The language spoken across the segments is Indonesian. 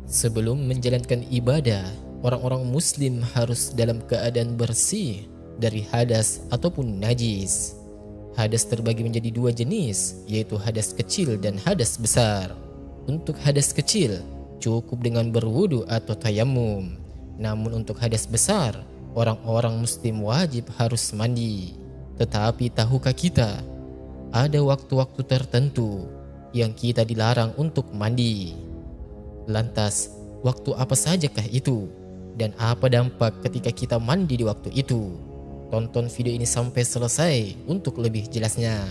Sebelum menjalankan ibadah, orang-orang muslim harus dalam keadaan bersih dari hadas ataupun najis. Hadas terbagi menjadi dua jenis, yaitu hadas kecil dan hadas besar. Untuk hadas kecil, cukup dengan berwudu atau tayamum. Namun untuk hadas besar, orang-orang muslim wajib harus mandi. Tetapi tahukah kita, ada waktu-waktu tertentu yang kita dilarang untuk mandi. Lantas, waktu apa sajakah itu? Dan apa dampak ketika kita mandi di waktu itu? Tonton video ini sampai selesai untuk lebih jelasnya.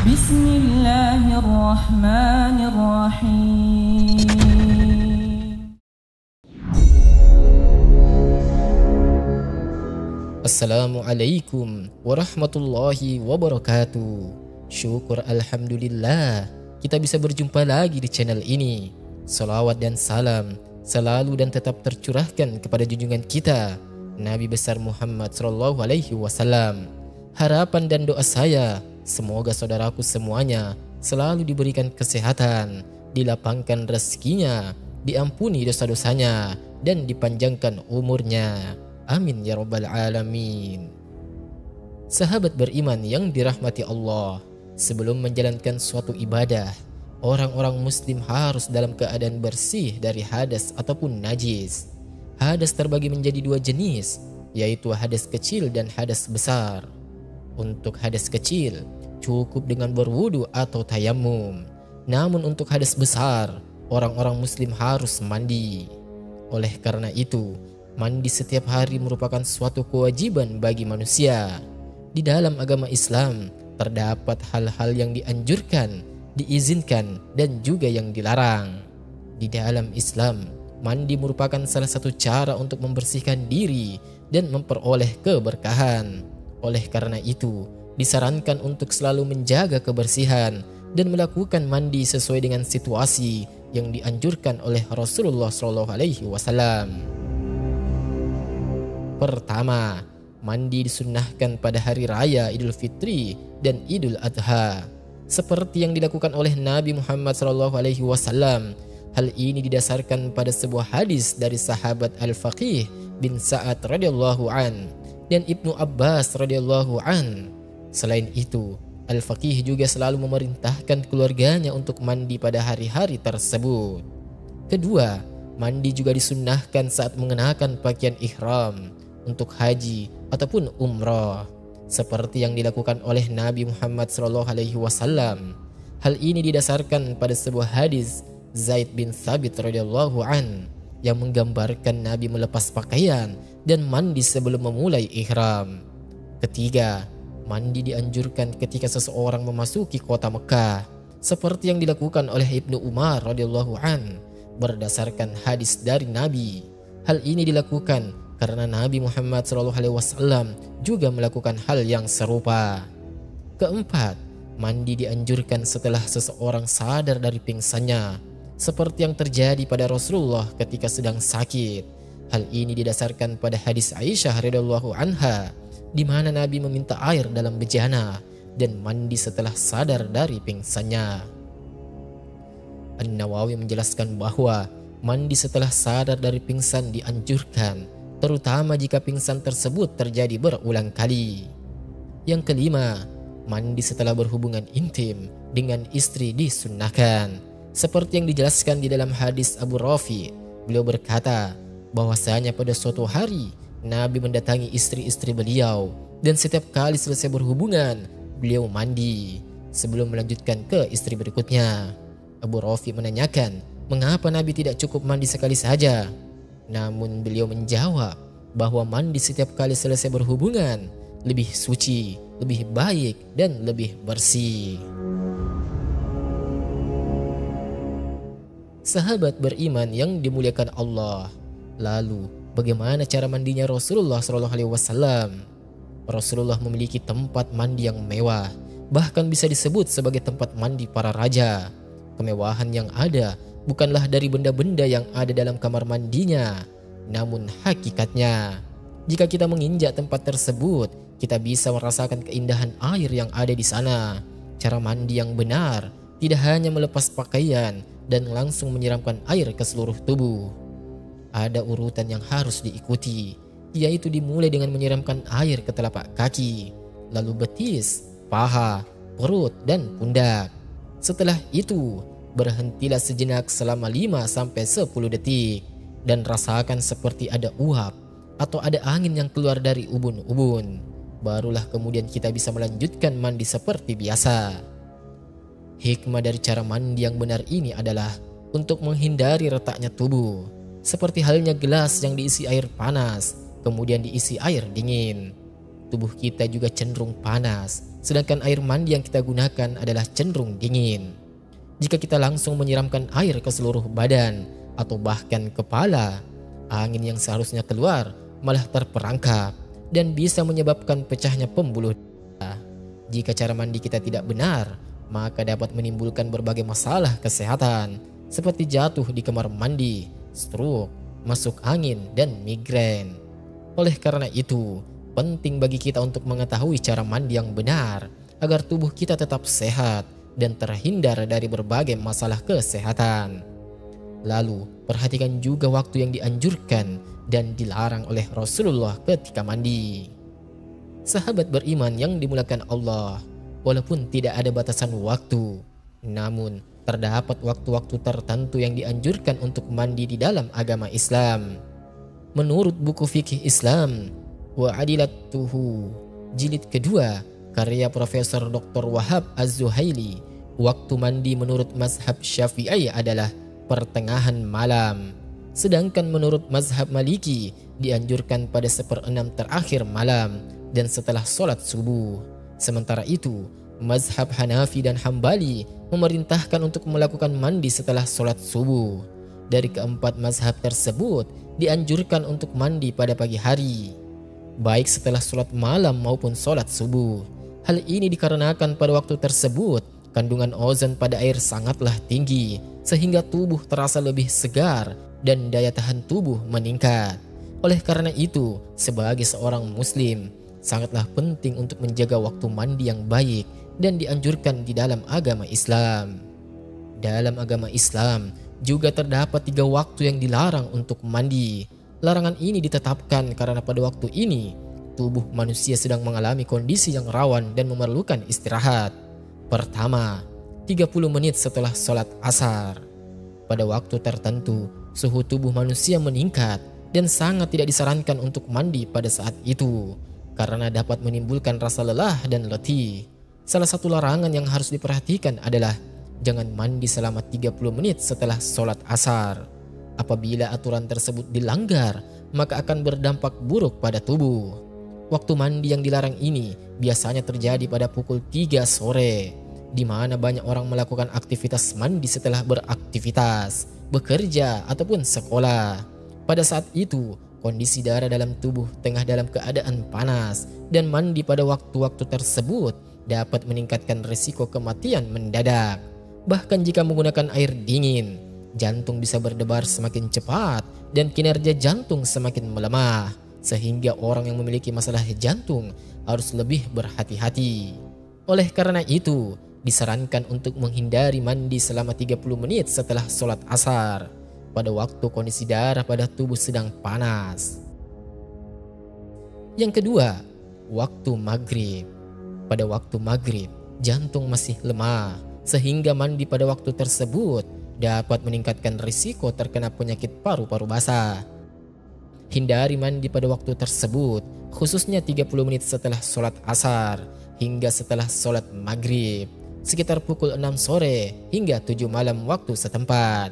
Bismillahirrahmanirrahim. Assalamualaikum warahmatullahi wabarakatuh. Syukur alhamdulillah kita bisa berjumpa lagi di channel ini. Salawat dan salam selalu dan tetap tercurahkan kepada junjungan kita Nabi besar Muhammad SAW. Harapan dan doa saya, semoga saudaraku semuanya selalu diberikan kesehatan, dilapangkan rezekinya, diampuni dosa-dosanya, dan dipanjangkan umurnya. Amin ya rabbal alamin. Sahabat beriman yang dirahmati Allah, sebelum menjalankan suatu ibadah, orang-orang muslim harus dalam keadaan bersih dari hadas ataupun najis. Hadas terbagi menjadi dua jenis, yaitu hadas kecil dan hadas besar. Untuk hadas kecil, cukup dengan berwudu atau tayamum. Namun untuk hadas besar, orang-orang muslim harus mandi. Oleh karena itu, mandi setiap hari merupakan suatu kewajiban bagi manusia. Di dalam agama Islam, terdapat hal-hal yang dianjurkan, diizinkan, dan juga yang dilarang. Di dalam Islam, mandi merupakan salah satu cara untuk membersihkan diri dan memperoleh keberkahan. Oleh karena itu, disarankan untuk selalu menjaga kebersihan dan melakukan mandi sesuai dengan situasi yang dianjurkan oleh Rasulullah SAW. Pertama, mandi disunnahkan pada hari raya Idul Fitri dan Idul Adha, seperti yang dilakukan oleh Nabi Muhammad SAW. Hal ini didasarkan pada sebuah hadis dari sahabat Al-Faqih bin Sa'ad radhiyallahu an dan Ibnu Abbas radhiyallahu an. Selain itu, Al-Faqih juga selalu memerintahkan keluarganya untuk mandi pada hari-hari tersebut. Kedua, mandi juga disunnahkan saat mengenakan pakaian ihram untuk haji ataupun umrah, seperti yang dilakukan oleh Nabi Muhammad SAW. Hal ini didasarkan pada sebuah hadis Zaid bin Thabit radhiyallahu an yang menggambarkan Nabi melepas pakaian dan mandi sebelum memulai ihram. Ketiga, mandi dianjurkan ketika seseorang memasuki kota Mekah, seperti yang dilakukan oleh Ibnu Umar radhiyallahu an berdasarkan hadis dari Nabi. Hal ini dilakukan karena Nabi Muhammad SAW juga melakukan hal yang serupa. Keempat, mandi dianjurkan setelah seseorang sadar dari pingsannya, seperti yang terjadi pada Rasulullah ketika sedang sakit. Hal ini didasarkan pada hadis Aisyah radhiyallahu anha, di mana Nabi meminta air dalam bejana dan mandi setelah sadar dari pingsannya. An-Nawawi menjelaskan bahwa mandi setelah sadar dari pingsan dianjurkan, terutama jika pingsan tersebut terjadi berulang kali. Yang kelima, mandi setelah berhubungan intim dengan istri disunnahkan, seperti yang dijelaskan di dalam hadis Abu Rafi. Beliau berkata bahwasanya pada suatu hari Nabi mendatangi istri-istri beliau dan setiap kali selesai berhubungan beliau mandi sebelum melanjutkan ke istri berikutnya. Abu Rafi menanyakan mengapa Nabi tidak cukup mandi sekali saja. Namun beliau menjawab bahwa mandi setiap kali selesai berhubungan lebih suci, lebih baik, dan lebih bersih. Sahabat beriman yang dimuliakan Allah, lalu bagaimana cara mandinya Rasulullah SAW? Rasulullah memiliki tempat mandi yang mewah, bahkan bisa disebut sebagai tempat mandi para raja. Kemewahan yang ada bukanlah dari benda-benda yang ada dalam kamar mandinya, namun hakikatnya. Jika kita menginjak tempat tersebut, kita bisa merasakan keindahan air yang ada di sana. Cara mandi yang benar tidak hanya melepas pakaian dan langsung menyiramkan air ke seluruh tubuh. Ada urutan yang harus diikuti, yaitu dimulai dengan menyiramkan air ke telapak kaki, lalu betis, paha, perut, dan pundak. Setelah itu, berhentilah sejenak selama 5-10 detik dan rasakan seperti ada uap atau ada angin yang keluar dari ubun-ubun. Barulah kemudian kita bisa melanjutkan mandi seperti biasa. Hikmah dari cara mandi yang benar ini adalah untuk menghindari retaknya tubuh, seperti halnya gelas yang diisi air panas kemudian diisi air dingin. Tubuh kita juga cenderung panas, sedangkan air mandi yang kita gunakan adalah cenderung dingin. Jika kita langsung menyiramkan air ke seluruh badan atau bahkan kepala, angin yang seharusnya keluar malah terperangkap dan bisa menyebabkan pecahnya pembuluh darah. Jika cara mandi kita tidak benar, maka dapat menimbulkan berbagai masalah kesehatan seperti jatuh di kamar mandi, stroke, masuk angin, dan migrain. Oleh karena itu, penting bagi kita untuk mengetahui cara mandi yang benar agar tubuh kita tetap sehat dan terhindar dari berbagai masalah kesehatan. Lalu, perhatikan juga waktu yang dianjurkan dan dilarang oleh Rasulullah ketika mandi. Sahabat beriman yang dimuliakan Allah, walaupun tidak ada batasan waktu, namun terdapat waktu-waktu tertentu yang dianjurkan untuk mandi di dalam agama Islam. Menurut buku fikih Islam, Wa Adilatuhu, jilid kedua, karya Profesor Dr. Wahab Az-Zuhaili, waktu mandi menurut mazhab Syafi'i adalah pertengahan malam. Sedangkan menurut mazhab Maliki dianjurkan pada 1/6 terakhir malam dan setelah sholat subuh. Sementara itu, mazhab Hanafi dan Hambali memerintahkan untuk melakukan mandi setelah sholat subuh. Dari keempat mazhab tersebut dianjurkan untuk mandi pada pagi hari, baik setelah sholat malam maupun sholat subuh. Hal ini dikarenakan pada waktu tersebut kandungan ozon pada air sangatlah tinggi, sehingga tubuh terasa lebih segar dan daya tahan tubuh meningkat. Oleh karena itu, sebagai seorang muslim, sangatlah penting untuk menjaga waktu mandi yang baik dan dianjurkan di dalam agama Islam. Dalam agama Islam juga terdapat 3 waktu yang dilarang untuk mandi. Larangan ini ditetapkan karena pada waktu ini tubuh manusia sedang mengalami kondisi yang rawan dan memerlukan istirahat. Pertama, 30 menit setelah sholat asar. Pada waktu tertentu, suhu tubuh manusia meningkat dan sangat tidak disarankan untuk mandi pada saat itu karena dapat menimbulkan rasa lelah dan letih. Salah satu larangan yang harus diperhatikan adalah jangan mandi selama 30 menit setelah sholat asar. Apabila aturan tersebut dilanggar, maka akan berdampak buruk pada tubuh. Waktu mandi yang dilarang ini biasanya terjadi pada pukul 3 sore, di mana banyak orang melakukan aktivitas mandi setelah beraktivitas, bekerja, ataupun sekolah. Pada saat itu, kondisi darah dalam tubuh tengah dalam keadaan panas dan mandi pada waktu-waktu tersebut dapat meningkatkan risiko kematian mendadak. Bahkan jika menggunakan air dingin, jantung bisa berdebar semakin cepat dan kinerja jantung semakin melemah, sehingga orang yang memiliki masalah jantung harus lebih berhati-hati. Oleh karena itu, disarankan untuk menghindari mandi selama 30 menit setelah sholat asar, pada waktu kondisi darah pada tubuh sedang panas. Yang kedua, waktu maghrib. Pada waktu maghrib, jantung masih lemah, sehingga mandi pada waktu tersebut dapat meningkatkan risiko terkena penyakit paru-paru basah. Hindari mandi pada waktu tersebut, khususnya 30 menit setelah sholat asar hingga setelah sholat maghrib, sekitar pukul 6 sore hingga 7 malam waktu setempat.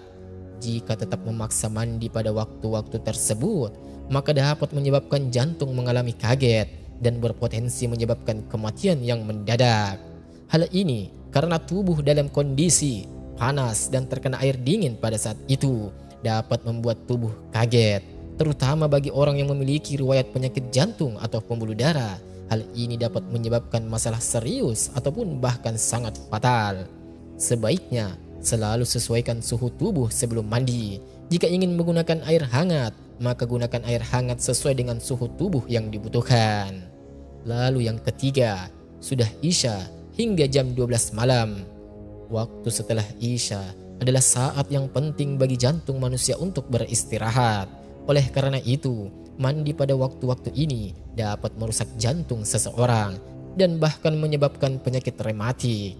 Jika tetap memaksa mandi pada waktu-waktu tersebut, maka dapat menyebabkan jantung mengalami kaget dan berpotensi menyebabkan kematian yang mendadak. Hal ini karena tubuh dalam kondisi panas dan terkena air dingin pada saat itu dapat membuat tubuh kaget, terutama bagi orang yang memiliki riwayat penyakit jantung atau pembuluh darah. Hal ini dapat menyebabkan masalah serius ataupun bahkan sangat fatal. Sebaiknya selalu sesuaikan suhu tubuh sebelum mandi. Jika ingin menggunakan air hangat, maka gunakan air hangat sesuai dengan suhu tubuh yang dibutuhkan. Lalu yang ketiga, sudah Isya hingga jam 12 malam. Waktu setelah Isya adalah saat yang penting bagi jantung manusia untuk beristirahat. Oleh karena itu, mandi pada waktu-waktu ini dapat merusak jantung seseorang dan bahkan menyebabkan penyakit rematik.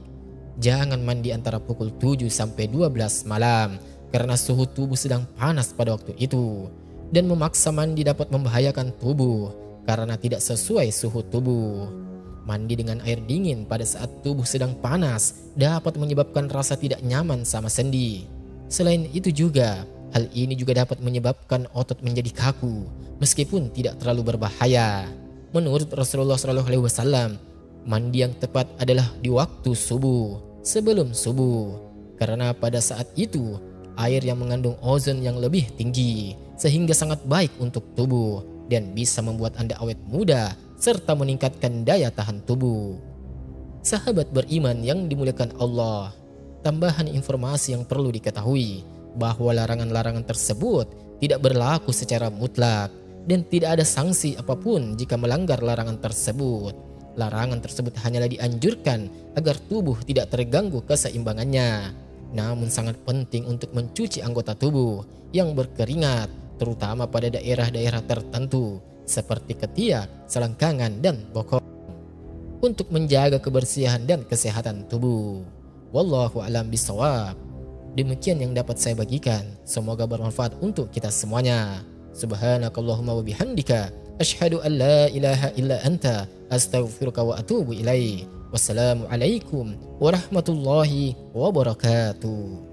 Jangan mandi antara pukul 7 sampai 12 malam karena suhu tubuh sedang panas pada waktu itu. Dan memaksa mandi dapat membahayakan tubuh karena tidak sesuai suhu tubuh. Mandi dengan air dingin pada saat tubuh sedang panas dapat menyebabkan rasa tidak nyaman sama sendi. Selain itu juga, hal ini juga dapat menyebabkan otot menjadi kaku meskipun tidak terlalu berbahaya. Menurut Rasulullah SAW, mandi yang tepat adalah di waktu subuh, sebelum subuh. Karena pada saat itu, air yang mengandung ozon yang lebih tinggi sehingga sangat baik untuk tubuh dan bisa membuat Anda awet muda serta meningkatkan daya tahan tubuh. Sahabat beriman yang dimuliakan Allah, tambahan informasi yang perlu diketahui bahwa larangan-larangan tersebut tidak berlaku secara mutlak dan tidak ada sanksi apapun jika melanggar larangan tersebut. Larangan tersebut hanyalah dianjurkan agar tubuh tidak terganggu keseimbangannya. Namun sangat penting untuk mencuci anggota tubuh yang berkeringat, terutama pada daerah-daerah tertentu seperti ketiak, selangkangan, dan bokong, untuk menjaga kebersihan dan kesehatan tubuh. Wallahu a'lam bishawab. Demikian yang dapat saya bagikan. Semoga bermanfaat untuk kita semuanya. Subhanakallahumma wa bihamdika asyhadu an la ilaha illa anta astaghfiruka wa atubu ilaik. Wassalamualaikum warahmatullahi wabarakatuh.